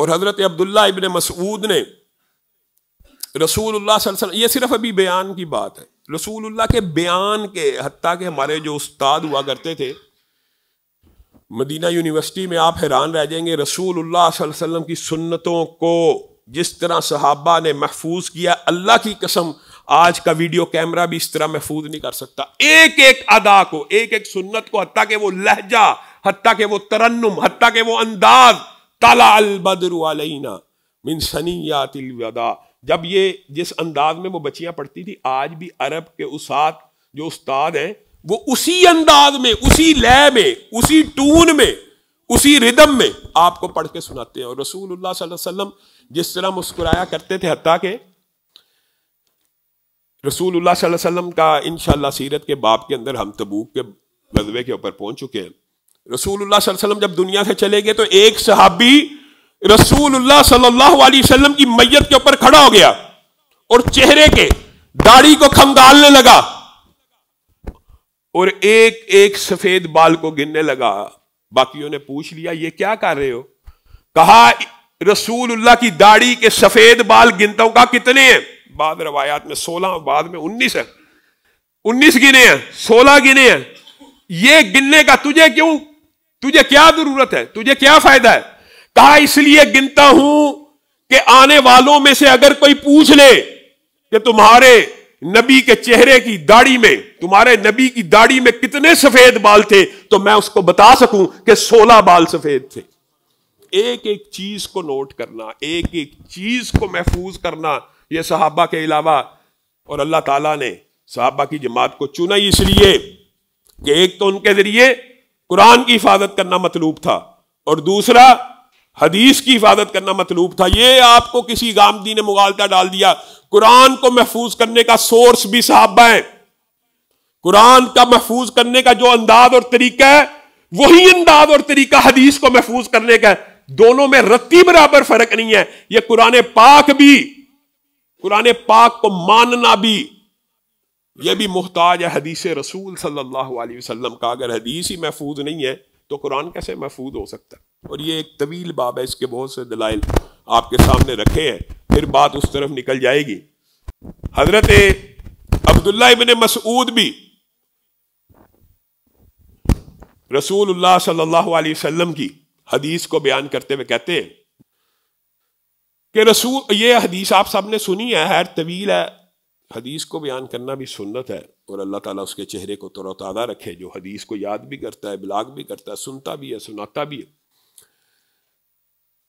اور حضرت عبداللہ ابن مسعود نے رسول اللہ صلی اللہ علیہ وسلم، یہ صرف ابھی بیان کی بات ہے، رسول اللہ کے بیان کے، حتیٰ کہ ہمارے جو استاد ہوا کرتے تھے مدینہ یونیورسٹی میں، آپ حیران رہ جائیں گے، رسول اللہ صلی اللہ علیہ وسلم کی سنتوں کو جس طرح صحابہ نے محفوظ کیا، اللہ کی قسم آج کا ویڈیو کیمرہ بھی اس طرح محفوظ نہیں کر سکتا، ایک ایک ادا کو، ایک ایک سنت کو، حتیٰ کہ وہ لہجہ، حتیٰ کہ وہ ترنم، حتیٰ کہ وہ انداز، طلع البدر علینا من ثنیات الوداع، جب یہ جس انداز میں وہ بچیاں پڑھتی تھی، آج بھی عرب کے اسات جو استاد ہیں وہ اسی انداز میں، اسی لے میں، اسی ٹون میں، اسی ردم میں آپ کو پڑھ کے سناتے ہیں۔ اور رسول اللہ صلی اللہ علیہ وسلم جس طرح مسکرایا کرتے تھے، حتیٰ کہ رسول اللہ صلی اللہ علیہ وسلم کا انشاءاللہ سیرت کے باب کے اندر ہم تبوک کے غزوے کے اوپر پہنچ چکے ہیں۔ رسول اللہ صلی اللہ علیہ وسلم جب دنیا سے چلے گئے تو ایک صحابی رسول اللہ صلی اللہ علیہ وسلم کی میت کے اوپر کھڑا ہو گیا اور چہرے کے داڑھی کو کھنگالنے لگا اور ایک ایک سفید بال کو گننے لگا۔ باقیوں نے پوچھ لیا یہ کیا کر رہے ہو؟ کہا رسول اللہ کی داڑھی کے سفید بال گنتا ہوں۔ کہا کتنے ہیں؟ بعض روایات میں 16، بعد میں 19 ہے، 19 گنے ہیں، 16 گنے ہیں۔ یہ گننے کا تجھے کیوں؟ تجھے کیا ضرورت ہے؟ تجھے کیا فائدہ ہے؟ کہا اس لیے گنتا ہوں کہ آنے والوں میں سے اگر کوئی پوچھ لے کہ تمہارے نبی کے چہرے کی داڑھی میں، تمہارے نبی کی داڑھی میں کتنے سفید بال تھے، تو میں اس کو بتا سکوں کہ 16 بال سفید تھے۔ ایک ایک چیز کو نوٹ کرنا، ایک ایک چیز کو محفوظ کرنا، یہ صحابہ کے علاوہ، اور اللہ تعالیٰ نے صحابہ کی جماعت کو چنا ہی اس لیے کہ ایک تو ان کے ذریعے قرآن کی حفاظت کرنا مطلوب تھا، اور دوسرا حدیث کی حفاظت کرنا مطلوب تھا۔ یہ آپ کو کسی غامدی نے مغالطہ ڈال دیا، قرآن کو محفوظ کرنے کا سورس بھی صحابہ ہیں، قرآن کا محفوظ کرنے کا جو انداز اور طریقہ ہے وہی انداز اور طریقہ حدیث کو محفوظ کرنے کا ہے، دونوں میں رتی برابر فرق نہیں ہے۔ یہ قرآن پاک بھی، قرآن پاک کو ماننا بھی، یہ بھی محتاج ہے حدیث رسول صلی اللہ علیہ وسلم کا۔ اگر حدیث ہی محفوظ نہیں ہے تو قرآن کیسے محفوظ ہو سکتا ہے؟ اور یہ ایک طویل باب ہے، اس کے بہت سے دلائل آپ کے سامنے رکھے ہیں، پھر بات اس طرف نکل جائے گی۔ حضرت عبداللہ ابن مسعود بھی رسول اللہ صلی اللہ علیہ وسلم کی حدیث کو بیان کرتے ہوئے کہتے ہیں کہ رسول، یہ حدیث آپ سب نے سنی ہے، خیر طویل ہے، حدیث کو بیان کرنا بھی سنت ہے، اور اللہ تعالیٰ اس کے چہرے کو تر و تازہ رکھے، جو حدیث کو یاد بھی کرتا ہے، بلاغ بھی کرتا ہے، سنتا بھی ہے، سناتا بھی ہے۔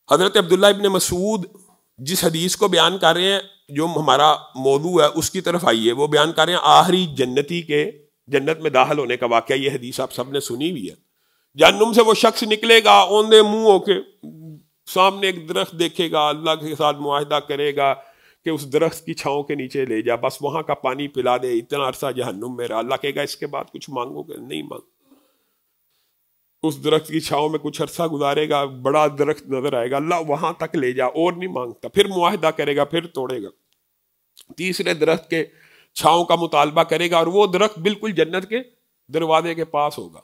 حضرت عبداللہ ابن مسعود جس حدیث کو بیان کر رہے ہیں، جو ہمارا موضوع ہے اس کی طرف آئیے، وہ بیان کر رہے ہیں آخری جنتی کے جنت میں داخل ہونے کا واقعہ۔ یہ حدیث آپ سب نے سنی ہوئی ہے۔ جہنم سے وہ شخص نکلے گا اوندے منہ ہو کے، سامنے ایک درخت دیکھے گا، اللہ کے ساتھ معاہدہ کرے گا کہ اس درخت کی چھاؤں کے نیچے لے جا، بس وہاں کا پانی پلا دے، اتنا عرصہ جہنم میں رہا۔ اللہ کہے گا اس کے بعد کچھ مانگو گے؟ نہیں مانگ۔ اس درخت کی چھاؤں میں کچھ عرصہ گزارے گا، بڑا درخت نظر آئے گا، اللہ وہاں تک لے جا، اور نہیں مانگتا، پھر معاہدہ کرے گا، پھر توڑے گا، تیسرے درخت کے چھاؤں کا مطالبہ کرے گا، اور وہ درخت بالکل جنت کے دروازے کے پاس ہوگا۔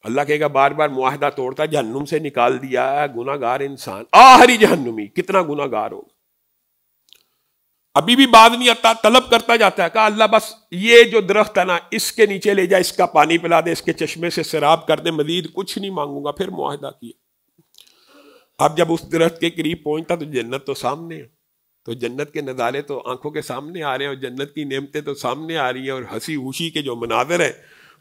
اللہ کہے گا بار بار معاہدہ توڑتا، جہنم سے نکال دیا ہے، گناہ گار انسان، آخری جہنمی، کتنا گناہ گار ہوگا۔ ابھی بھی بعد نہیں آتا، طلب کرتا جاتا ہے، کہا اللہ بس یہ جو درخت ہے نا، اس کے نیچے لے جا، اس کا پانی پلا دے، اس کے چشمے سے سیراب کر دے، مزید کچھ نہیں مانگوں گا۔ پھر معاہدہ کیا۔ اب جب اس درخت کے قریب پہنچتا تو جنت تو سامنے ہے، تو جنت کے نظارے تو آنکھوں کے سامنے آ رہے ہیں، اور جنت کی نعمتیں تو سامنے آ رہی ہیں، اور ہنسی خوشی کے جو مناظر ہیں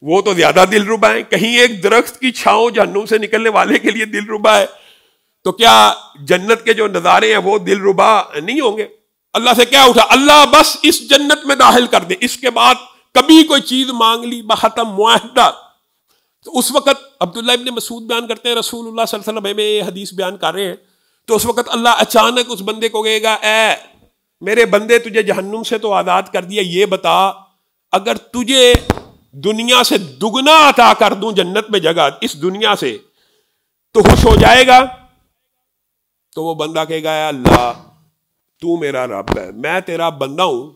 وہ تو زیادہ دل ربا ہیں۔ کہیں ایک درخت کی چھاؤں جہنم سے نکلنے والے کے لیے دل ربا ہے، تو کیا جنت کے جو نظارے ہیں وہ دل ربا نہیں ہوں گے؟ اللہ سے کیا اٹھا، اللہ بس اس جنت میں داخل کر دے، اس کے بعد کبھی کوئی چیز مانگ لی بختم معاہدہ۔ تو اس وقت عبداللہ ابن مسعود بیان کرتے ہیں، رسول اللہ صلی اللہ علیہ وسلم میں یہ حدیث بیان کر رہے ہیں، تو اس وقت اللہ اچانک اس بندے کو کہے گا اے میرے بندے، تجھے جہنم سے تو آزاد کر دیا، یہ بتا اگر تجھے دنیا سے دگنا عطا کر دوں جنت میں جگہ اس دنیا سے تو خوش ہو جائے گا؟ تو وہ بندہ کہے گا اے اللہ تو میرا رب ہے، میں تیرا بندہ ہوں،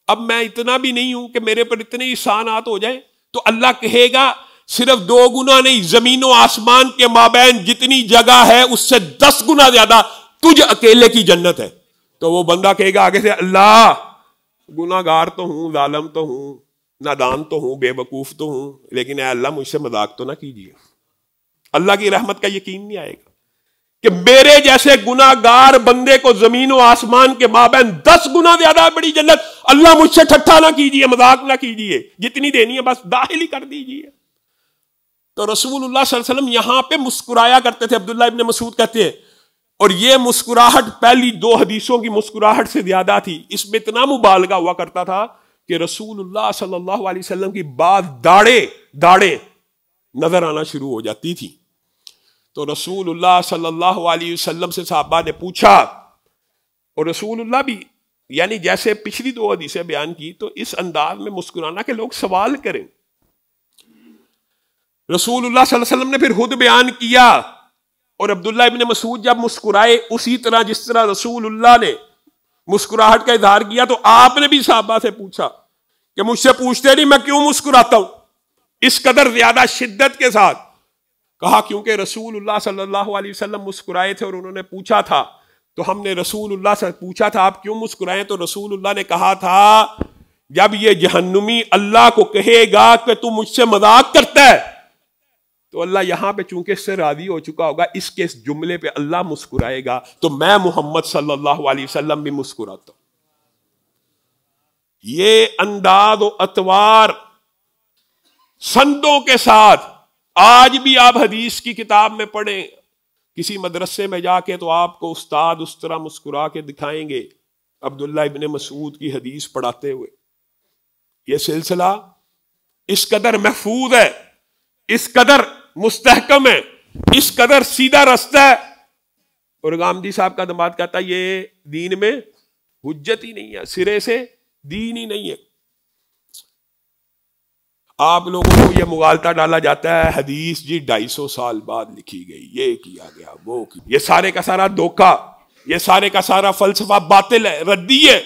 اب میں اتنا بھی نہیں ہوں کہ میرے پر اتنے احسانات ہو جائیں۔ تو اللہ کہے گا صرف 2 گنا نہیں، زمین و آسمان کے مابین جتنی جگہ ہے اس سے 10 گنا زیادہ تجھ اکیلے کی جنت ہے۔ تو وہ بندہ کہے گا آگے سے، اللہ گناہگار تو ہوں، ظالم تو ہوں، نادان تو ہوں، بے وقوف تو ہوں، لیکن اے اللہ مجھ سے مذاق تو نہ کیجیے۔ اللہ کی رحمت کا یقین نہیں آئے گا کہ میرے جیسے گناہگار بندے کو زمین و آسمان کے مابین 10 گنا زیادہ بڑی جنت، اللہ مجھ سے ٹھٹھا نہ کیجیے، مذاق نہ کیجیے، جتنی دینی ہے بس داخل ہی کر دیجیے۔ تو رسول اللہ صلی اللہ علیہ وسلم یہاں پہ مسکرایا کرتے تھے۔ عبداللہ ابن مسعود کہتے ہیں، اور یہ مسکراہٹ پہلی 2 حدیثوں کی مسکراہٹ سے زیادہ تھی، اس میں اتنا مبالغہ ہوا کرتا تھا کہ رسول اللہ صلی اللہ علیہ وسلم کی بعض داڑیں نظر آنا شروع ہو جاتی تھی۔ تو رسول اللہ صلی اللہ علیہ وسلم سے صحابہ نے پوچھا، اور رسول اللہ بھی یعنی جیسے پچھلی 2 حدیثیں بیان کی تو اس انداز میں مسکرانا کہ لوگ سوال کریں۔ رسول اللہ صلی اللہ علیہ وسلم نے پھر خود بیان کیا، اور عبداللہ ابن مسعود جب مسکرائے اسی طرح جس طرح رسول اللہ نے مسکراہٹ کا اظہار کیا، تو آپ نے بھی صحابہ سے پوچھا کہ مجھ سے پوچھتے نہیں میں کیوں مسکراتا ہوں اس قدر زیادہ شدت کے ساتھ؟ کہا کیونکہ رسول اللہ صلی اللہ علیہ وسلم مسکرائے تھے اور انہوں نے پوچھا تھا، تو ہم نے رسول اللہ سے پوچھا تھا آپ کیوں مسکرائیں؟ تو رسول اللہ نے کہا تھا جب یہ جہنمی اللہ کو کہے گا کہ تو مجھ سے مذاق کرتا ہے، تو اللہ یہاں پہ چونکہ اس سے راضی ہو چکا ہوگا، اس کے اس جملے پہ اللہ مسکرائے گا، تو میں محمد صلی اللہ علیہ وسلم بھی مسکراتا ہوں۔ یہ انداز و اطوار سندوں کے ساتھ آج بھی آپ حدیث کی کتاب میں پڑھیں، کسی مدرسے میں جا کے تو آپ کو استاد اس طرح مسکرا کے دکھائیں گے عبداللہ ابن مسعود کی حدیث پڑھاتے ہوئے۔ یہ سلسلہ اس قدر محفوظ ہے، اس قدر مستحکم ہے، اس قدر سیدھا رستہ ہے، اور گامدی صاحب کا دماد کہتا ہے یہ دین میں حجت ہی نہیں ہے، سرے سے دین ہی نہیں ہے۔ آپ لوگوں کو یہ مغالطہ ڈالا جاتا ہے حدیث جی 250 سال بعد لکھی گئی، یہ کیا گیا وہ کیا، یہ سارے کا سارا دھوکہ، یہ سارے کا سارا فلسفہ باطل ہے، ردی ہے۔